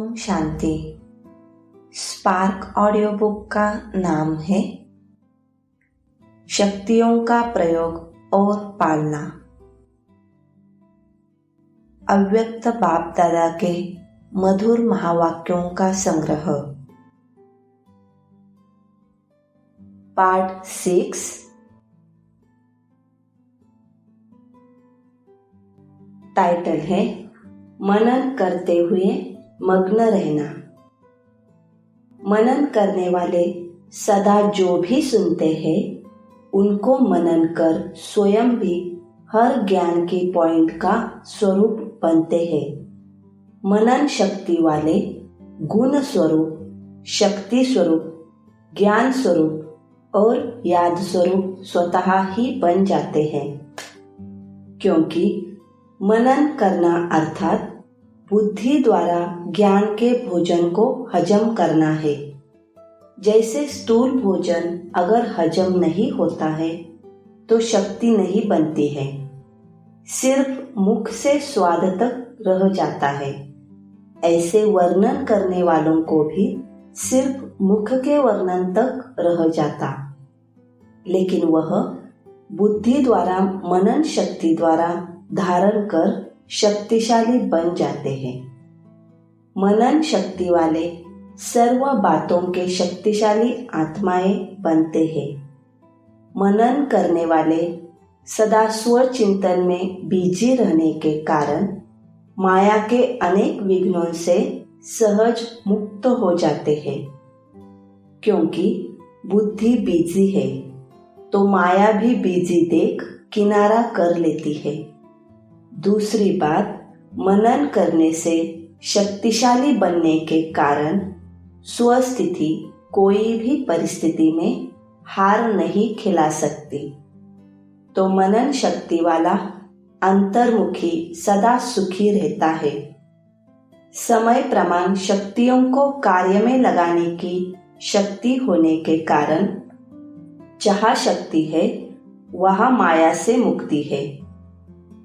Om Shanti. Spark audio book का नाम है शक्तियों का प्रयोग और पालना। अव्यक्त बाप दादा के मधुर महावाक्यों का संग्रह। पार्ट 6। टाइटल है मनन करते हुए मग्न रहना। मनन करने वाले सदा जो भी सुनते हैं उनको मनन कर स्वयं भी हर ज्ञान के पॉइंट का स्वरूप बनते हैं। मनन शक्ति वाले गुण स्वरूप, शक्ति स्वरूप, ज्ञान स्वरूप और याद स्वरूप स्वतः ही बन जाते हैं, क्योंकि मनन करना अर्थात बुद्धि द्वारा ज्ञान के भोजन को हजम करना है। जैसे स्थूल भोजन अगर हजम नहीं होता है तो शक्ति नहीं बनती है, सिर्फ मुख से स्वाद तक रह जाता है। ऐसे वर्णन करने वालों को भी सिर्फ मुख के वर्णन तक रह जाता, लेकिन वह बुद्धि द्वारा मनन शक्ति द्वारा धारण कर शक्तिशाली बन जाते हैं। मनन शक्ति वाले सर्व बातों के शक्तिशाली आत्माएं बनते हैं। मनन करने वाले सदा स्व चिंतन में बिजी रहने के कारण माया के अनेक विघ्नों से सहज मुक्त हो जाते हैं। क्योंकि बुद्धि बिजी है तो माया भी बिजी देख किनारा कर लेती है। दूसरी बात, मनन करने से शक्तिशाली बनने के कारण स्वस्थिति कोई भी परिस्थिति में हार नहीं खिला सकती। तो मनन शक्ति वाला अंतर्मुखी सदा सुखी रहता है। समय प्रमाण शक्तियों को कार्य में लगाने की शक्ति होने के कारण जहाँ शक्ति है वहाँ माया से मुक्ति है।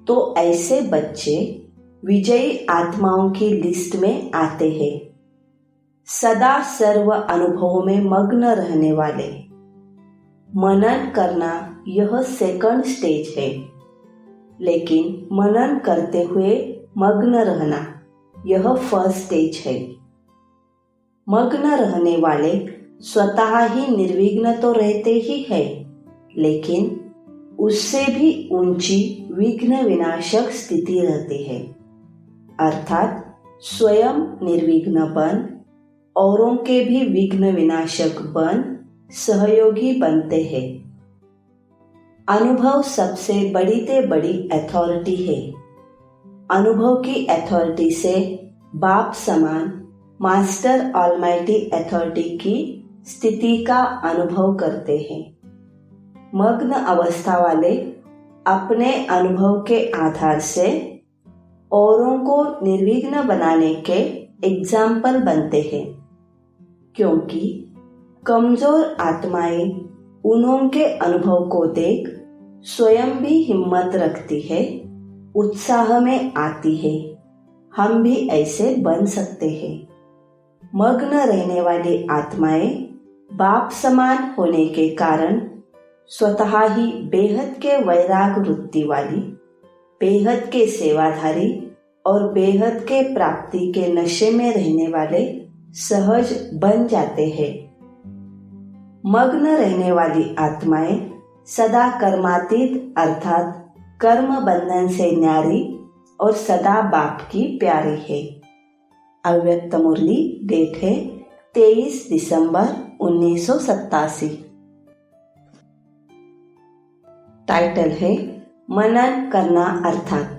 तो ऐसे बच्चे विजयी आत्माओं की लिस्ट में आते हैं। सदा सर्व अनुभवों में मग्न रहने वाले। मनन करना यह सेकंड स्टेज है, लेकिन मनन करते हुए मग्न रहना यह फर्स्ट स्टेज है। मग्न रहने वाले स्वतः ही निर्विघ्न तो रहते ही है, लेकिन उससे भी ऊंची विघ्न विनाशक स्थिति रहती है, अर्थात स्वयं निर्विघ्न बन औरों के भी विघ्न विनाशक बन सहयोगी बनते हैं। अनुभव सबसे बड़ी से बड़ी अथॉरिटी है। अनुभव की अथॉरिटी से बाप समान मास्टर ऑलमाइटी अथॉरिटी की स्थिति का अनुभव करते हैं। मग्न अवस्था वाले अपने अनुभव के आधार से औरों को निर्विघ्न बनाने के एग्जाम्पल बनते हैं, क्योंकि कमजोर आत्माएं उन्हों के अनुभव को देख स्वयं भी हिम्मत रखती है, उत्साह में आती है, हम भी ऐसे बन सकते हैं। मग्न रहने वाली आत्माएं बाप समान होने के कारण स्वतः ही बेहद के वैराग वृत्ति वाली, बेहद के सेवाधारी और बेहद के प्राप्ति के नशे में रहने वाले सहज बन जाते हैं। मग्न रहने वाली आत्माएं सदा कर्मातीत अर्थात कर्म बंधन से न्यारी और सदा बाप की प्यारी है। अव्यक्त मुरली डेट है 23 दिसंबर 1987। टाइटल है मनन करना अर्थात।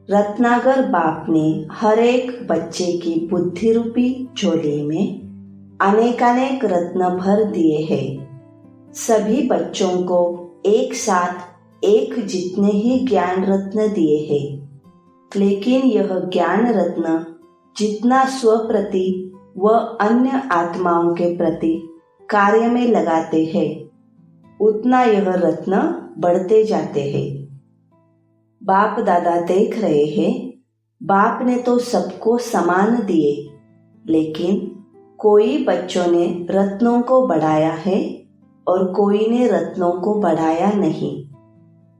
रत्नागर बाप ने हर एक बच्चे की बुद्धि रूपी झोली में अनेकानेक रत्न भर दिए हैं। सभी बच्चों को एक साथ एक जितने ही ज्ञान रत्न दिए हैं, लेकिन यह ज्ञान रत्न जितना स्वप्रति व अन्य आत्माओं के प्रति कार्य में लगाते हैं उतना यह रत्न बढ़ते जाते हैं। बाप दादा देख रहे हैं बाप ने तो सबको समान दिए, लेकिन कोई बच्चों ने रत्नों को बढ़ाया है और कोई ने रत्नों को बढ़ाया नहीं।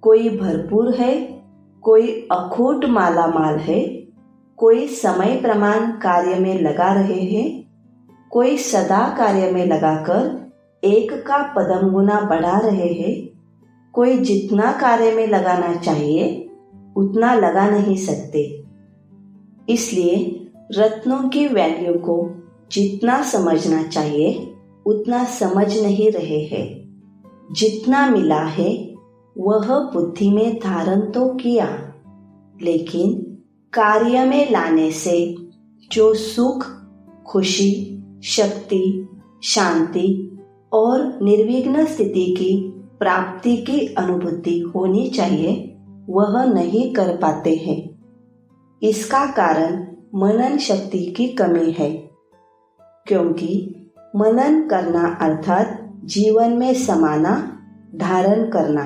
कोई भरपूर है, कोई अखूट मालामाल है, कोई समय प्रमाण कार्य में लगा रहे हैं, कोई सदा कार्य में लगाकर एक का पदम गुना बढ़ा रहे हैं, कोई जितना कार्य में लगाना चाहिए उतना लगा नहीं सकते। इसलिए रत्नों की वैल्यू को जितना समझना चाहिए उतना समझ नहीं रहे हैं। जितना मिला है वह बुद्धि में धारण तो किया, लेकिन कार्य में लाने से जो सुख, खुशी, शक्ति, शांति और निर्विघ्न स्थिति की प्राप्ति की अनुभूति होनी चाहिए वह नहीं कर पाते हैं। इसका कारण मनन शक्ति की कमी है, क्योंकि मनन करना अर्थात जीवन में समाना, धारण करना।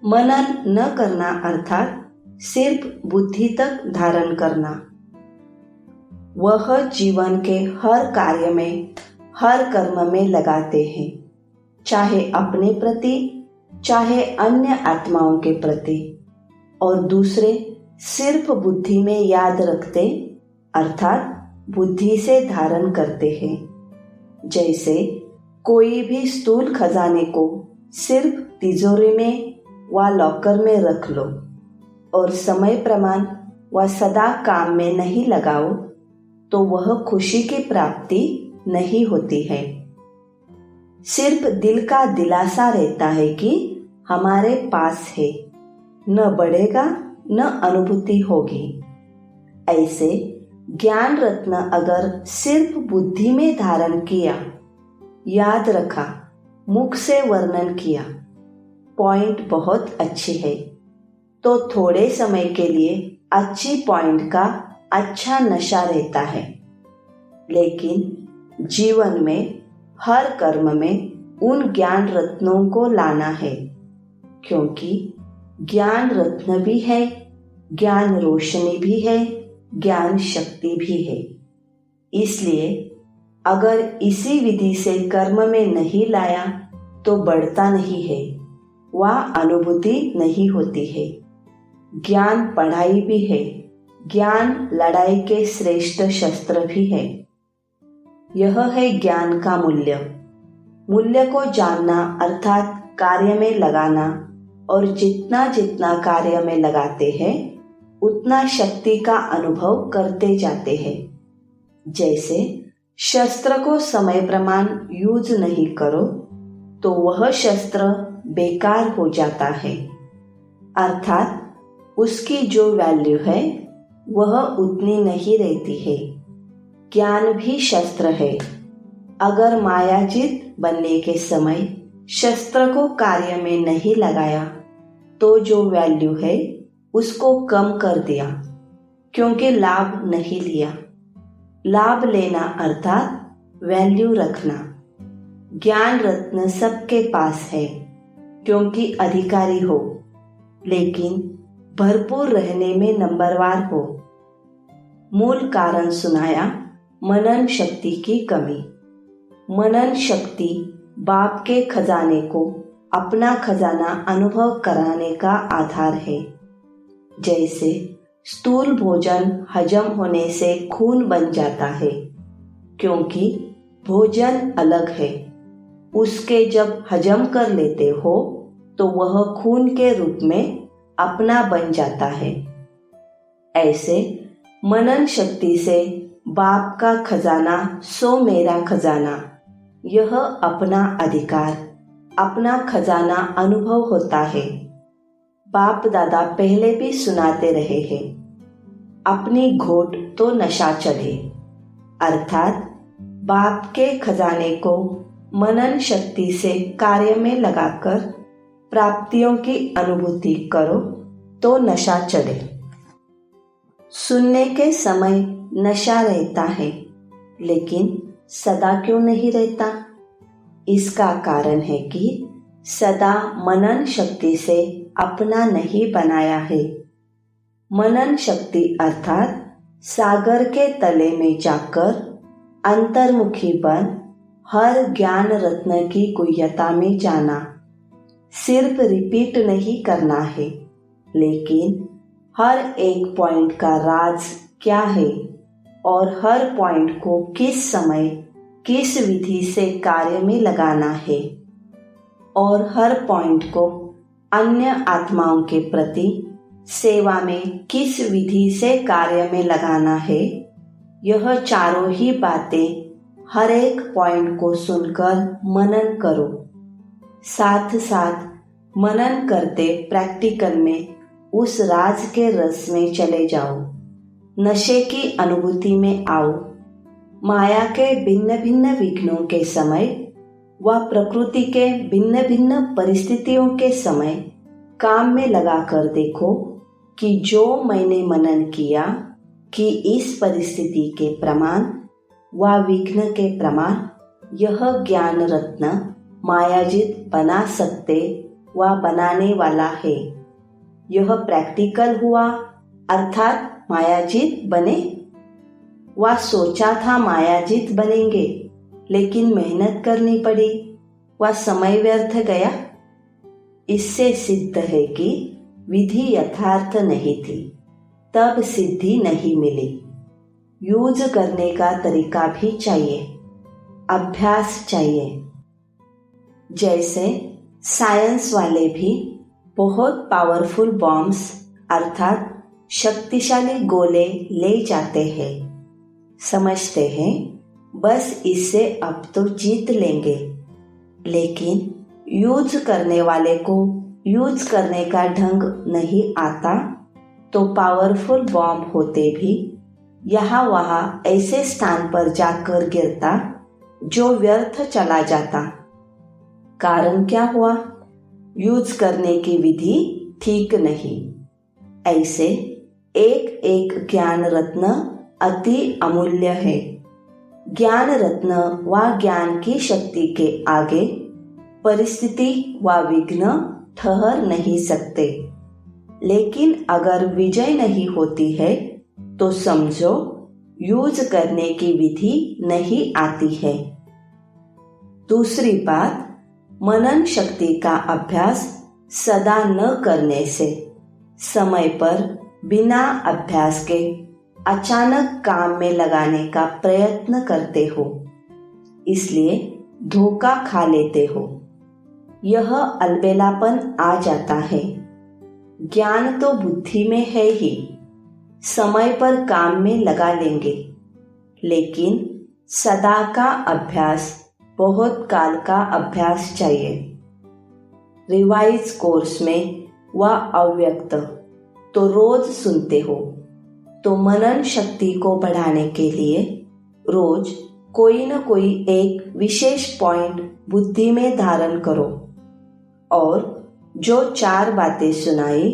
मनन न करना अर्थात सिर्फ बुद्धि तक धारण करना। वह जीवन के हर कार्य में, हर कर्म में लगाते हैं, चाहे अपने प्रति, चाहे अन्य आत्माओं के प्रति, और दूसरे सिर्फ बुद्धि में याद रखते अर्थात बुद्धि से धारण करते हैं। जैसे कोई भी स्थूल खजाने को सिर्फ तिजोरी में व लॉकर में रख लो और समय प्रमाण व सदा काम में नहीं लगाओ तो वह खुशी की प्राप्ति नहीं होती है। सिर्फ दिल का दिलासा रहता है कि हमारे पास है, न बढ़ेगा न अनुभूति होगी। ऐसे ज्ञान रत्न अगर सिर्फ बुद्धि में धारण किया, याद रखा, मुख से वर्णन किया, पॉइंट बहुत अच्छी है, तो थोड़े समय के लिए अच्छी पॉइंट का अच्छा नशा रहता है। लेकिन जीवन में हर कर्म में उन ज्ञान रत्नों को लाना है, क्योंकि ज्ञान रत्न भी है, ज्ञान रोशनी भी है, ज्ञान शक्ति भी है। इसलिए अगर इसी विधि से कर्म में नहीं लाया तो बढ़ता नहीं है, वह अनुभूति नहीं होती है। ज्ञान पढ़ाई भी है, ज्ञान लड़ाई के श्रेष्ठ शस्त्र भी है। यह है ज्ञान का मूल्य। मूल्य को जानना अर्थात कार्य में लगाना, और जितना जितना कार्य में लगाते हैं उतना शक्ति का अनुभव करते जाते हैं। जैसे शस्त्र को समय प्रमाण यूज नहीं करो तो वह शस्त्र बेकार हो जाता है, अर्थात उसकी जो वैल्यू है वह उतनी नहीं रहती है। ज्ञान भी शस्त्र है। अगर मायाजित बनने के समय शस्त्र को कार्य में नहीं लगाया तो जो वैल्यू है उसको कम कर दिया, क्योंकि लाभ नहीं लिया। लाभ लेना अर्थात वैल्यू रखना। ज्ञान रत्न सबके पास है क्योंकि अधिकारी हो, लेकिन भरपूर रहने में नंबरवार हो। मूल कारण सुनाया, मनन शक्ति की कमी। मनन शक्ति बाप के खजाने को अपना खजाना अनुभव कराने का आधार है। जैसे स्थूल भोजन हजम होने से खून बन जाता है, क्योंकि भोजन अलग है। उसके जब हजम कर लेते हो तो वह खून के रूप में अपना बन जाता है। ऐसे मनन शक्ति से बाप का खजाना सो मेरा खजाना, यह अपना अधिकार, अपना खजाना अनुभव होता है। बाप दादा पहले भी सुनाते रहे हैं, अपनी घोट तो नशा चढ़े, अर्थात बाप के खजाने को मनन शक्ति से कार्य में लगाकर प्राप्तियों की अनुभूति करो तो नशा चढ़े। सुनने के समय नशा रहता है, लेकिन सदा क्यों नहीं रहता? इसका कारण है कि सदा मनन शक्ति से अपना नहीं बनाया है। मनन शक्ति अर्थात सागर के तले में जाकर अंतर्मुखी बन हर ज्ञान रत्न की गुह्यता में जाना। सिर्फ रिपीट नहीं करना है, लेकिन हर एक पॉइंट का राज क्या है और हर पॉइंट को किस समय किस विधि से कार्य में लगाना है और हर पॉइंट को अन्य आत्माओं के प्रति सेवा में किस विधि से कार्य में लगाना है। यह चारों ही बातें हर एक पॉइंट को सुनकर मनन करो। साथ साथ मनन करते प्रैक्टिकल में उस राज के रस में चले जाओ, नशे की अनुभूति में आओ। माया के भिन्न भिन्न विघ्नों के समय व प्रकृति के भिन्न भिन्न परिस्थितियों के समय काम में लगाकर देखो कि जो मैंने मनन किया कि इस परिस्थिति के प्रमाण व विघ्न के प्रमाण यह ज्ञान रत्न मायाजित बना सकते व बनाने वाला है। यह प्रैक्टिकल हुआ अर्थात मायाजित बने। वह सोचा था मायाजित बनेंगे, लेकिन मेहनत करनी पड़ी, वह समय व्यर्थ गया। इससे सिद्ध है कि विधि यथार्थ नहीं थी, तब सिद्धि नहीं मिली। यूज करने का तरीका भी चाहिए, अभ्यास चाहिए। जैसे साइंस वाले भी बहुत पावरफुल बॉम्ब्स अर्थात शक्तिशाली गोले ले जाते हैं, समझते हैं बस इससे अब तो जीत लेंगे, लेकिन यूज करने वाले को यूज करने का ढंग नहीं आता तो पावरफुल बॉम्ब होते भी यहाँ वहाँ ऐसे स्थान पर जाकर गिरता जो व्यर्थ चला जाता। कारण क्या हुआ? यूज करने की विधि ठीक नहीं। ऐसे एक एक ज्ञान रत्न अति अमूल्य है। ज्ञान रत्न व ज्ञान की शक्ति के आगे परिस्थिति व विघ्न ठहर नहीं सकते। लेकिन अगर विजय नहीं होती है तो समझो यूज करने की विधि नहीं आती है। दूसरी बात, मनन शक्ति का अभ्यास सदा न करने से समय पर बिना अभ्यास के अचानक काम में लगाने का प्रयत्न करते हो, इसलिए धोखा खा लेते हो। यह अलबेलापन आ जाता है। ज्ञान तो बुद्धि में है ही, समय पर काम में लगा लेंगे, लेकिन सदा का अभ्यास, बहुत काल का अभ्यास चाहिए। रिवाइज कोर्स में वह अव्यक्त तो रोज सुनते हो, तो मनन शक्ति को बढ़ाने के लिए रोज कोई न कोई एक विशेष पॉइंट बुद्धि में धारण करो और जो 4 बातें सुनाई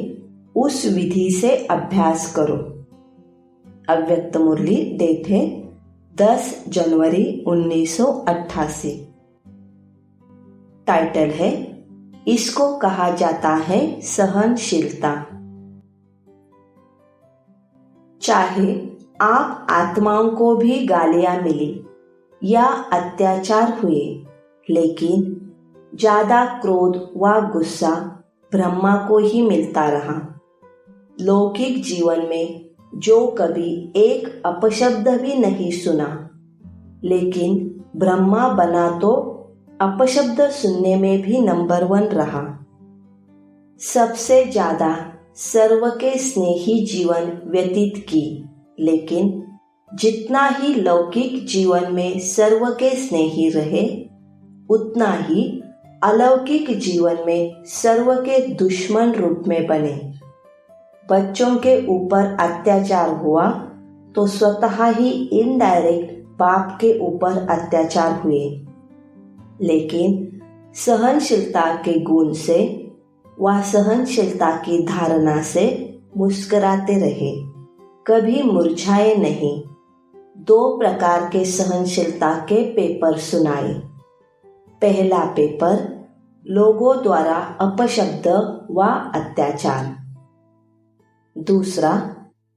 उस विधि से अभ्यास करो। अव्यक्त मुरली डेट है 10 जनवरी 1988। टाइटल है इसको कहा जाता है सहनशीलता। चाहे आप आत्माओं को भी गालियां मिली या अत्याचार हुए, लेकिन ज्यादा क्रोध व गुस्सा ब्रह्मा को ही मिलता रहा। लौकिक जीवन में जो कभी एक अपशब्द भी नहीं सुना, लेकिन ब्रह्मा बना तो अपशब्द सुनने में भी नंबर 1 रहा। सबसे ज्यादा सर्व के स्नेही जीवन व्यतीत की, लेकिन जितना ही लौकिक जीवन में सर्व के स्नेही रहे, उतना ही अलौकिक जीवन में सर्व के दुश्मन रूप में बने। बच्चों के ऊपर अत्याचार हुआ तो स्वतः ही इनडायरेक्ट बाप के ऊपर अत्याचार हुए, लेकिन सहनशीलता के गुण से व सहनशीलता की धारणा से मुस्कुराते रहे, कभी मुरझाए नहीं। 2 प्रकार के सहनशीलता के पेपर सुनाए। पहला पेपर, लोगों द्वारा अपशब्द व अत्याचार। दूसरा,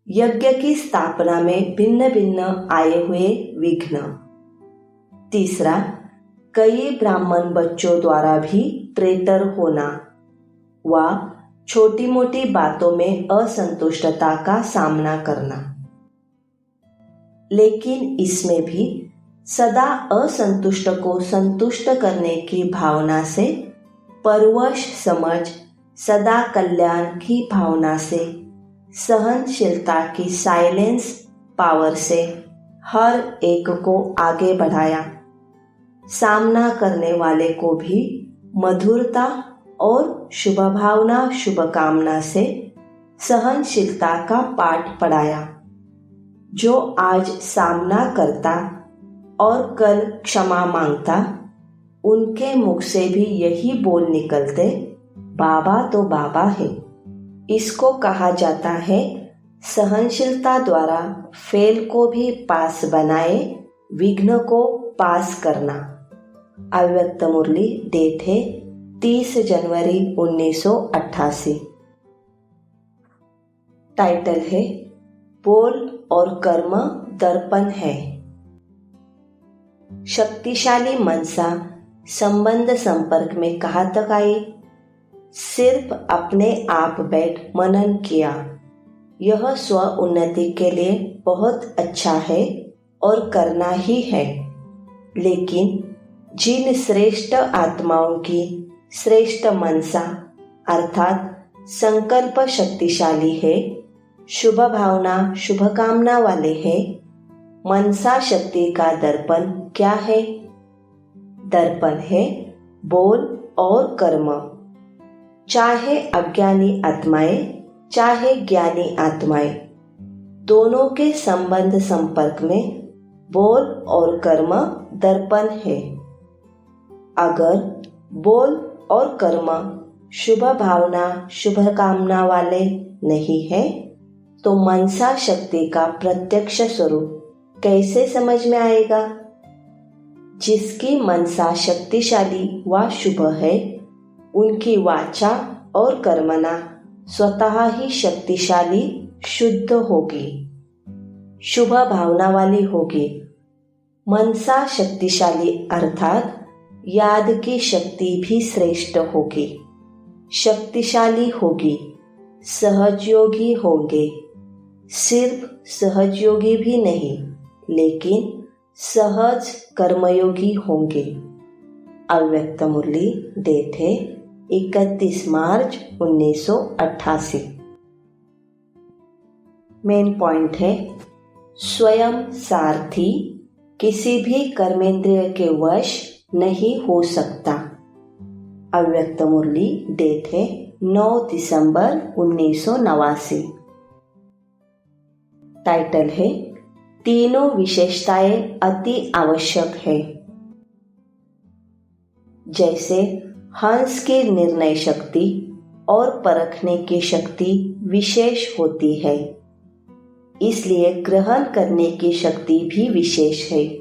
यज्ञ की स्थापना में भिन्न भिन्न आए हुए विघ्न। तीसरा, कई ब्राह्मण बच्चों द्वारा भी ट्रेटर होना व छोटी मोटी बातों में असंतुष्टता का सामना करना। लेकिन इसमें भी सदा असंतुष्ट को संतुष्ट करने की भावना से, परवश समझ, सदा कल्याण की भावना से, सहनशीलता की साइलेंस पावर से हर एक को आगे बढ़ाया। सामना करने वाले को भी मधुरता और शुभ भावना, शुभकामना से सहनशीलता का पाठ पढ़ाया। जो आज सामना करता और कल क्षमा मांगता, उनके मुख से भी यही बोल निकलते, बाबा तो बाबा है। इसको कहा जाता है सहनशीलता द्वारा फेल को भी पास बनाए, विघ्न को पास करना। अव्यक्त मुरली, डेट है 30 जनवरी 1988। टाइटल है बोल और कर्म दर्पण है। शक्तिशाली मनसा संबंध संपर्क में कहाँ तक आई? सिर्फ अपने आप बैठ मनन किया। यह स्व उन्नति के लिए बहुत अच्छा है और करना ही है। लेकिन जिन श्रेष्ठ आत्माओं की श्रेष्ठ मनसा अर्थात संकल्प शक्तिशाली है, शुभ भावना, शुभकामना वाले हैं, मनसा शक्ति का दर्पण क्या है? दर्पण है बोल और कर्म। चाहे अज्ञानी आत्माएं, चाहे ज्ञानी आत्माएं, दोनों के संबंध संपर्क में बोल और कर्म दर्पण है। अगर बोल और कर्म शुभ भावना, शुभकामना वाले नहीं है, तो मनसा शक्ति का प्रत्यक्ष स्वरूप कैसे समझ में आएगा? जिसकी मनसा शक्तिशाली व शुभ है, उनकी वाचा और कर्मना स्वतः ही शक्तिशाली, शुद्ध होगी, शुभ भावना वाली होगी। मनसा शक्तिशाली अर्थात याद की शक्ति भी श्रेष्ठ होगी, शक्तिशाली होगी, सहजयोगी होंगे। सिर्फ सहजयोगी भी नहीं, लेकिन सहज कर्मयोगी होंगे। अव्यक्त मुरली, डेट है 31 मार्च 1988। मेन पॉइंट है स्वयं सारथी किसी भी कर्मेंद्रिय के वश नहीं हो सकता। अव्यक्त मुरली, डेट है 9 दिसंबर 1989। टाइटल है तीनों विशेषताएं अति आवश्यक है। जैसे हंस की निर्णय शक्ति और परखने की शक्ति विशेष होती है, इसलिए ग्रहण करने की शक्ति भी विशेष है।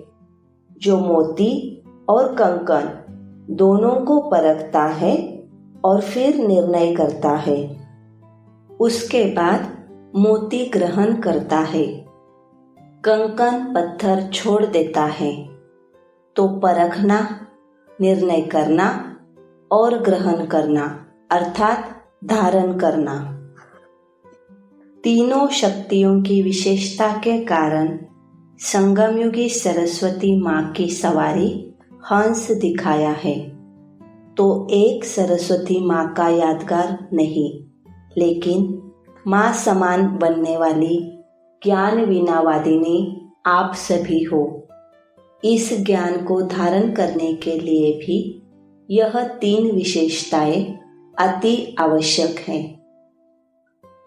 जो मोती और कंकन दोनों को परखता है और फिर निर्णय करता है, उसके बाद मोती ग्रहण करता है, कंकन पत्थर छोड़ देता है, तो परखना, निर्णय करना और ग्रहण करना अर्थात धारण करना। तीनों शक्तियों की विशेषता के कारण संगमयुगी सरस्वती माँ की सवारी हंस दिखाया है। तो एक सरस्वती माँ का यादगार नहीं, लेकिन माँ समान बनने वाली ज्ञान वीणावादिनी आप सभी हो। इस ज्ञान को धारण करने के लिए भी यह तीन विशेषताएं अति आवश्यक हैं।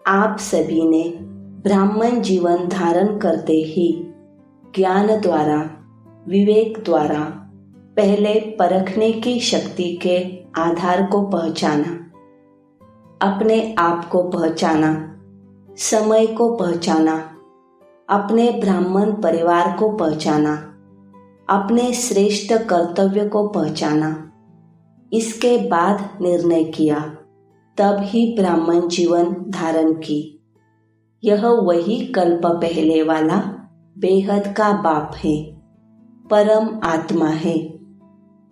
आप सभी ने ब्राह्मण जीवन धारण करते ही ज्ञान द्वारा, विवेक द्वारा पहले परखने की शक्ति के आधार को पहचाना, अपने आप को पहचाना, समय को पहचाना, अपने ब्राह्मण परिवार को पहचाना, अपने श्रेष्ठ कर्तव्य को पहचाना। इसके बाद निर्णय किया, तब ही ब्राह्मण जीवन धारण की। यह वही कल्प पहले वाला बेहद का बाप है, परम आत्मा है।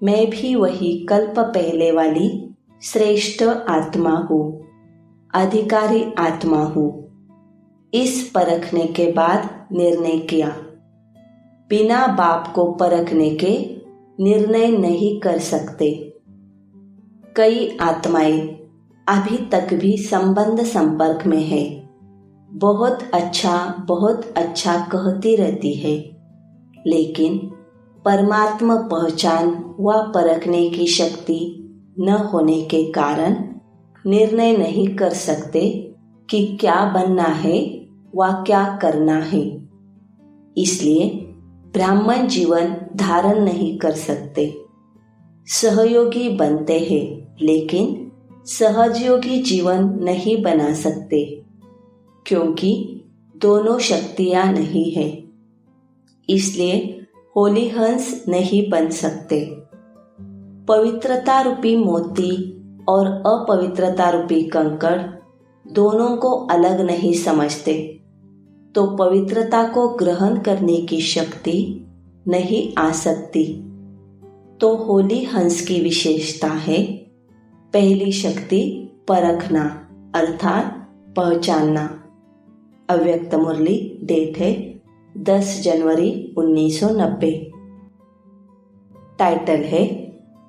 मैं भी वही कल्प पहले वाली श्रेष्ठ आत्मा हूँ, अधिकारी आत्मा हूँ। इस परखने के बाद निर्णय किया। बिना बाप को परखने के निर्णय नहीं कर सकते। कई आत्माएं अभी तक भी संबंध संपर्क में है, बहुत अच्छा कहती रहती है, लेकिन परमात्मा पहचान व परखने की शक्ति न होने के कारण निर्णय नहीं कर सकते कि क्या बनना है व क्या करना है। इसलिए ब्राह्मण जीवन धारण नहीं कर सकते। सहयोगी बनते हैं, लेकिन सहजयोगी जीवन नहीं बना सकते, क्योंकि दोनों शक्तियां नहीं है। इसलिए होली हंस नहीं बन सकते। पवित्रता रूपी मोती और अपवित्रता रूपी कंकड़ दोनों को अलग नहीं समझते, तो पवित्रता को ग्रहण करने की शक्ति नहीं आ सकती। तो होली हंस की विशेषता है, पहली शक्ति परखना अर्थात पहचानना। अव्यक्त मुरली, डेट है 10 जनवरी 1990। टाइटल है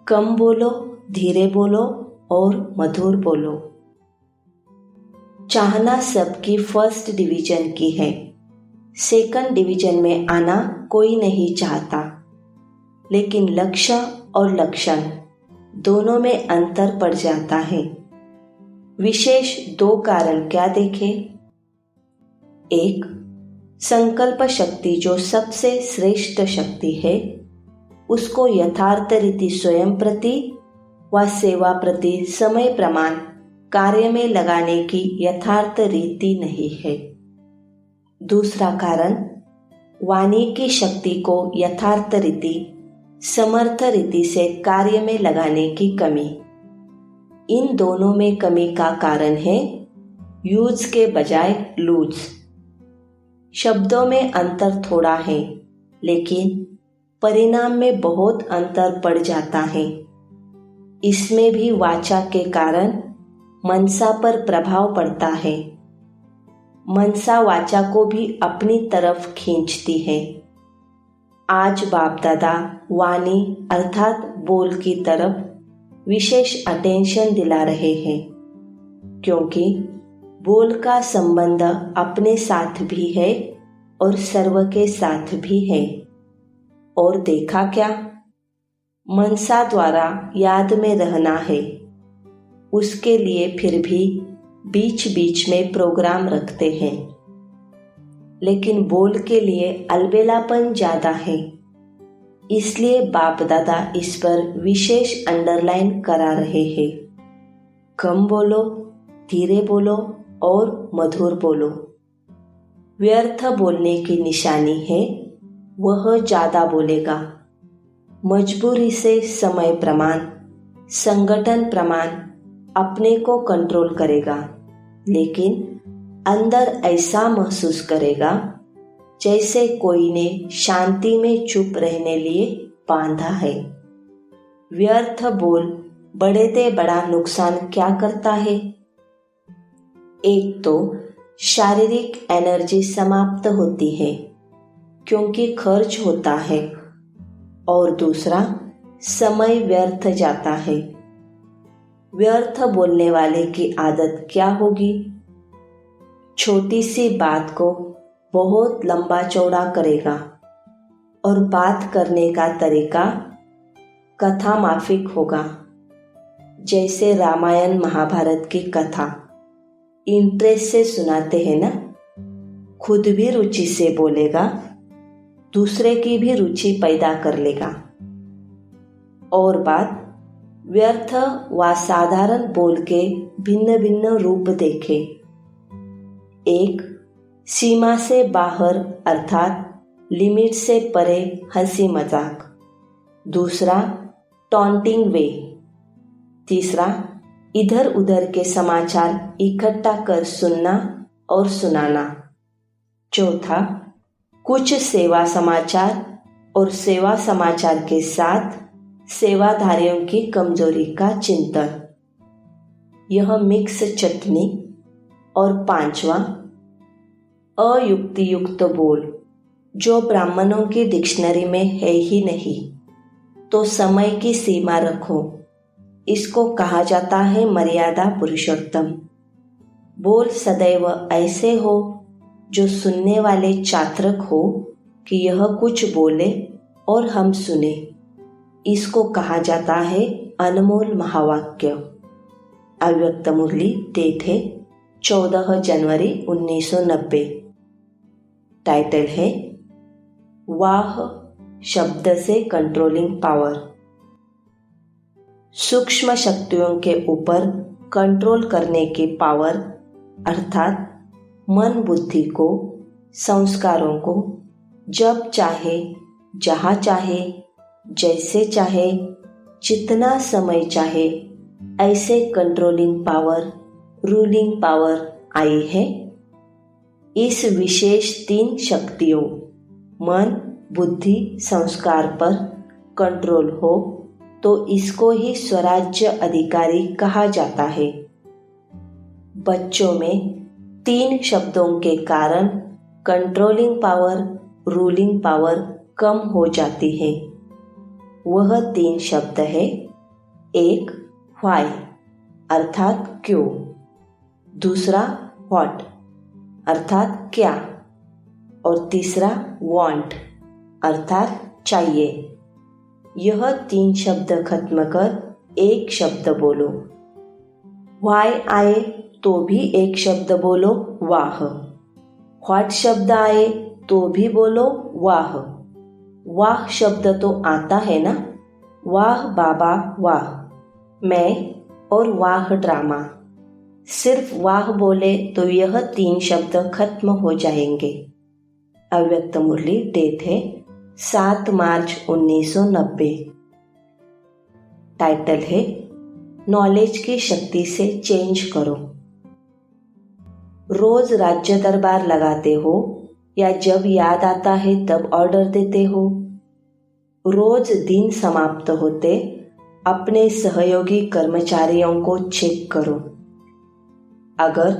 कम बोलो, धीरे बोलो और मधुर बोलो। चाहना सबकी फर्स्ट डिवीजन की है, सेकंड डिवीजन में आना कोई नहीं चाहता, लेकिन लक्ष्य और लक्षण दोनों में अंतर पड़ जाता है। विशेष 2 कारण क्या देखें? एक, संकल्प शक्ति जो सबसे श्रेष्ठ शक्ति है, उसको यथार्थ रीति स्वयं प्रति व सेवा प्रति समय प्रमाण कार्य में लगाने की यथार्थ रीति नहीं है। दूसरा कारण, वाणी की शक्ति को यथार्थ रीति समर्थ रीति से कार्य में लगाने की कमी। इन दोनों में कमी का कारण है यूज के बजाय लूज। शब्दों में अंतर थोड़ा है, लेकिन परिणाम में बहुत अंतर पड़ जाता है। इसमें भी वाचा के कारण मनसा पर प्रभाव पड़ता है। मनसा वाचा को भी अपनी तरफ खींचती है। आज बाप दादा वाणी अर्थात बोल की तरफ विशेष अटेंशन दिला रहे हैं, क्योंकि बोल का संबंध अपने साथ भी है और सर्व के साथ भी है। और देखा क्या, मनसा द्वारा याद में रहना है, उसके लिए फिर भी बीच बीच में प्रोग्राम रखते हैं, लेकिन बोल के लिए अलबेलापन ज्यादा है। इसलिए बाप दादा इस पर विशेष अंडरलाइन करा रहे हैं। कम बोलो, धीरे बोलो और मधुर बोलो। व्यर्थ बोलने की निशानी है वह ज्यादा बोलेगा। मजबूरी से समय प्रमाण, संगठन प्रमाण अपने को कंट्रोल करेगा, लेकिन अंदर ऐसा महसूस करेगा जैसे कोई ने शांति में चुप रहने लिए बांधा है। व्यर्थ बोल बड़े से बड़ा नुकसान क्या करता है? एक तो शारीरिक एनर्जी समाप्त होती है क्योंकि खर्च होता है, और दूसरा समय व्यर्थ जाता है। व्यर्थ बोलने वाले की आदत क्या होगी? छोटी सी बात को बहुत लंबा चौड़ा करेगा और बात करने का तरीका कथा माफिक होगा। जैसे रामायण महाभारत की कथा इंटरेस्ट से सुनाते हैं ना, खुद भी रुचि से बोलेगा, दूसरे की भी रुचि पैदा कर लेगा। और बात व्यर्थ व साधारण बोल के भिन्न भिन्न रूप देखे। एक, सीमा से बाहर अर्थात लिमिट से परे हंसी मजाक। दूसरा, टॉन्टिंग वे। तीसरा, इधर उधर के समाचार इकट्ठा कर सुनना और सुनाना। चौथा, कुछ सेवा समाचार और सेवा समाचार के साथ सेवाधारियों की कमजोरी का चिंतन, यह मिक्स चटनी। और पांचवा, अयुक्ति युक्त बोल, जो ब्राह्मणों की डिक्शनरी में है ही नहीं, तो समय की सीमा रखो। इसको कहा जाता है मर्यादा पुरुषोत्तम। बोल सदैव ऐसे हो जो सुनने वाले चातक हो कि यह कुछ बोले और हम सुने। इसको कहा जाता है अनमोल महावाक्य। अव्यक्त मुरली, डेट है 14 जनवरी 1990। टाइटल है वाह शब्द से कंट्रोलिंग पावर। सूक्ष्म शक्तियों के ऊपर कंट्रोल करने की पावर, अर्थात मन बुद्धि को, संस्कारों को जब चाहे, जहाँ चाहे, जैसे चाहे, जितना समय चाहे ऐसे कंट्रोलिंग पावर, रूलिंग पावर आई है। इस विशेष 3 शक्तियों मन, बुद्धि, संस्कार पर कंट्रोल हो तो इसको ही स्वराज्य अधिकारी कहा जाता है। बच्चों में 3 शब्दों के कारण कंट्रोलिंग पावर, रूलिंग पावर कम हो जाती है। वह 3 शब्द है, 1 व्हाई अर्थात क्यों, दूसरा व्हाट अर्थात क्या, और तीसरा वांट अर्थात चाहिए। यह 3 शब्द खत्म कर एक शब्द बोलो। व्हाई आए तो भी एक शब्द बोलो, वाह। व्हाट शब्द आए तो भी बोलो, वाह। वाह शब्द तो आता है ना, वाह बाबा वाह, मैं और वाह ड्रामा। सिर्फ वाह बोले तो यह 3 शब्द खत्म हो जाएंगे। अव्यक्त मुरली, डेट है 7 मार्च 1990। टाइटल है नॉलेज की शक्ति से चेंज करो। रोज राज्य दरबार लगाते हो या जब याद आता है तब ऑर्डर देते हो? रोज दिन समाप्त होते अपने सहयोगी कर्मचारियों को चेक करो। अगर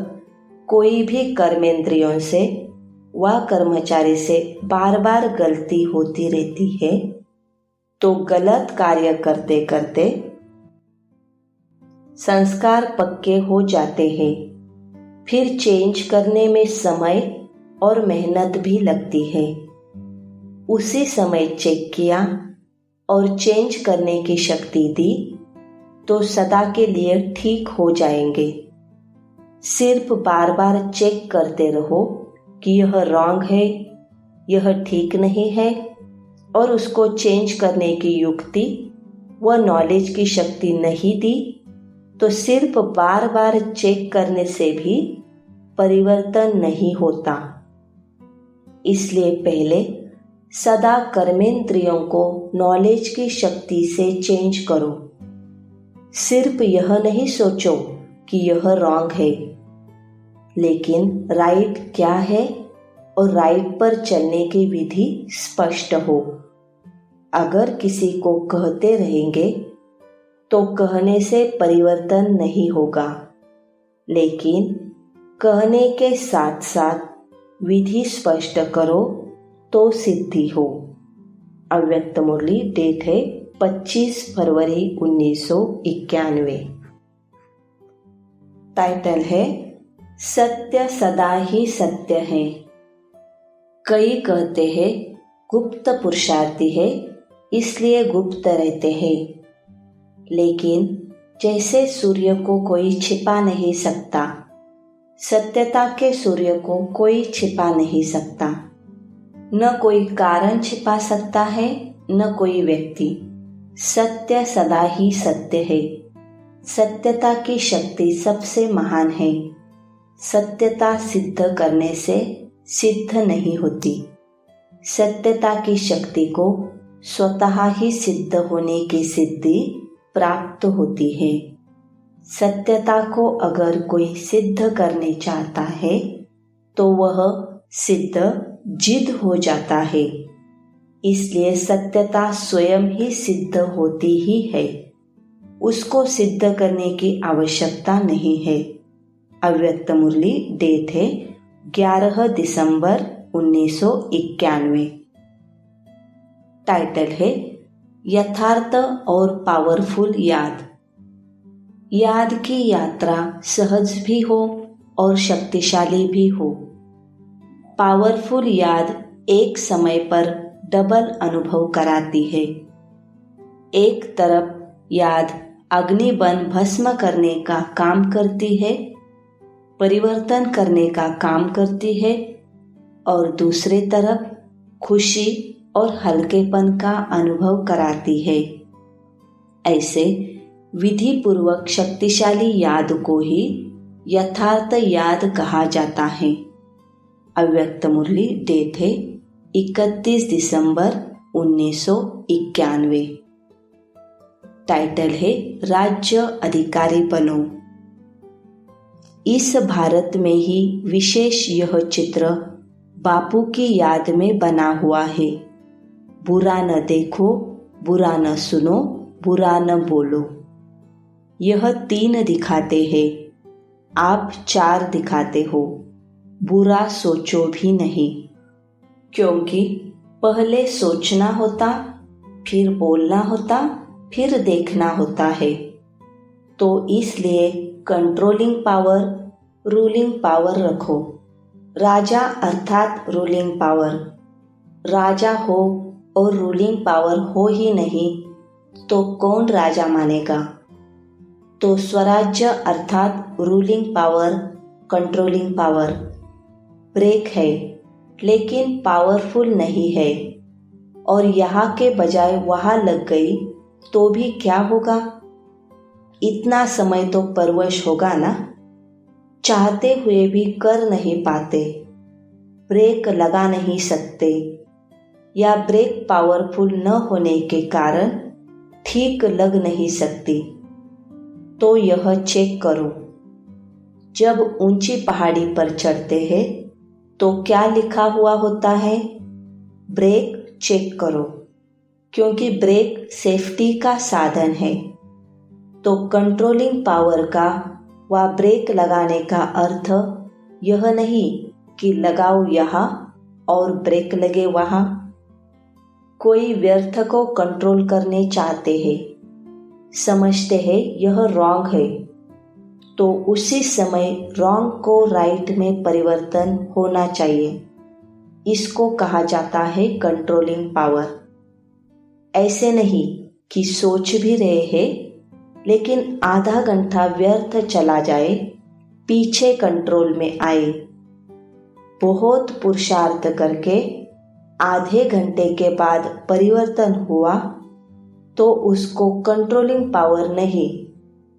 कोई भी कर्मेंद्रियों से व कर्मचारी से बार बार गलती होती रहती है तो गलत कार्य करते करते संस्कार पक्के हो जाते हैं। फिर चेंज करने में समय और मेहनत भी लगती है। उसी समय चेक किया और चेंज करने की शक्ति दी तो सदा के लिए ठीक हो जाएंगे। सिर्फ बार बार चेक करते रहो कि यह रॉन्ग है, यह ठीक नहीं है, और उसको चेंज करने की युक्ति व नॉलेज की शक्ति नहीं दी तो सिर्फ बार बार चेक करने से भी परिवर्तन नहीं होता। इसलिए पहले सदा कर्मेंद्रियों को नॉलेज की शक्ति से चेंज करो। सिर्फ यह नहीं सोचो कि यह रॉन्ग है, लेकिन राइट क्या है और राइट पर चलने की विधि स्पष्ट हो। अगर किसी को कहते रहेंगे तो कहने से परिवर्तन नहीं होगा, लेकिन कहने के साथ साथ विधि स्पष्ट करो तो सिद्धि हो। अव्यक्त मुरली, डेट है 25 फरवरी 1991। टाइटल है सत्य सदा ही सत्य है। कई कहते हैं गुप्त पुरुषार्थी है इसलिए गुप्त रहते हैं, लेकिन जैसे सूर्य को कोई छिपा नहीं सकता, सत्यता के सूर्य को कोई छिपा नहीं सकता। न कोई कारण छिपा सकता है, न कोई व्यक्ति। सत्य सदा ही सत्य है। सत्यता की शक्ति सबसे महान है। सत्यता सिद्ध करने से सिद्ध नहीं होती। सत्यता की शक्ति को स्वतः ही सिद्ध होने की सिद्धि प्राप्त होती है। सत्यता को अगर कोई सिद्ध करने चाहता है तो वह सिद्ध जिद हो जाता है। इसलिए सत्यता स्वयं ही सिद्ध होती ही है, उसको सिद्ध करने की आवश्यकता नहीं है। अव्यक्त मुरली डेट है 11 दिसंबर 1991। टाइटल है यथार्थ और पावरफुल याद। याद की यात्रा सहज भी हो और शक्तिशाली भी हो। पावरफुल याद एक समय पर डबल अनुभव कराती है। एक तरफ याद अग्निबन भस्म करने का काम करती है, परिवर्तन करने का काम करती है, और दूसरे तरफ खुशी और हल्केपन का अनुभव कराती है। ऐसे विधि पूर्वक शक्तिशाली याद को ही यथार्थ याद कहा जाता है। अव्यक्त मुरली डेट है 31 दिसंबर 1991। टाइटल है राज्य अधिकारी बनो। इस भारत में ही विशेष यह चित्र बापू की याद में बना हुआ है। बुरा न देखो, बुरा न सुनो, बुरा न बोलो। यह 3 दिखाते हैं, आप 4 दिखाते हो। बुरा सोचो भी नहीं, क्योंकि पहले सोचना होता, फिर बोलना होता, फिर देखना होता है। तो इसलिए कंट्रोलिंग पावर, रूलिंग पावर रखो। राजा अर्थात रूलिंग पावर। राजा हो और रूलिंग पावर हो ही नहीं तो कौन राजा मानेगा। तो स्वराज्य अर्थात ruling power, controlling power break है, लेकिन पावरफुल नहीं है, और यहाँ के बजाय वहाँ लग गई तो भी क्या होगा। इतना समय तो परवश होगा ना, चाहते हुए भी कर नहीं पाते, ब्रेक लगा नहीं सकते, या ब्रेक पावरफुल न होने के कारण ठीक लग नहीं सकती। तो यह चेक करो। जब ऊंची पहाड़ी पर चढ़ते हैं तो क्या लिखा हुआ होता है? ब्रेक चेक करो, क्योंकि ब्रेक सेफ्टी का साधन है। तो कंट्रोलिंग पावर का व ब्रेक लगाने का अर्थ यह नहीं कि लगाओ यहाँ और ब्रेक लगे वहाँ। कोई व्यर्थ को कंट्रोल करने चाहते हैं, समझते हैं यह रॉन्ग है, तो उसी समय रॉन्ग को राइट में परिवर्तन होना चाहिए। इसको कहा जाता है कंट्रोलिंग पावर। ऐसे नहीं कि सोच भी रहे हैं लेकिन आधा घंटा व्यर्थ चला जाए, पीछे कंट्रोल में आए। बहुत पुरुषार्थ करके आधे घंटे के बाद परिवर्तन हुआ तो उसको कंट्रोलिंग पावर नहीं,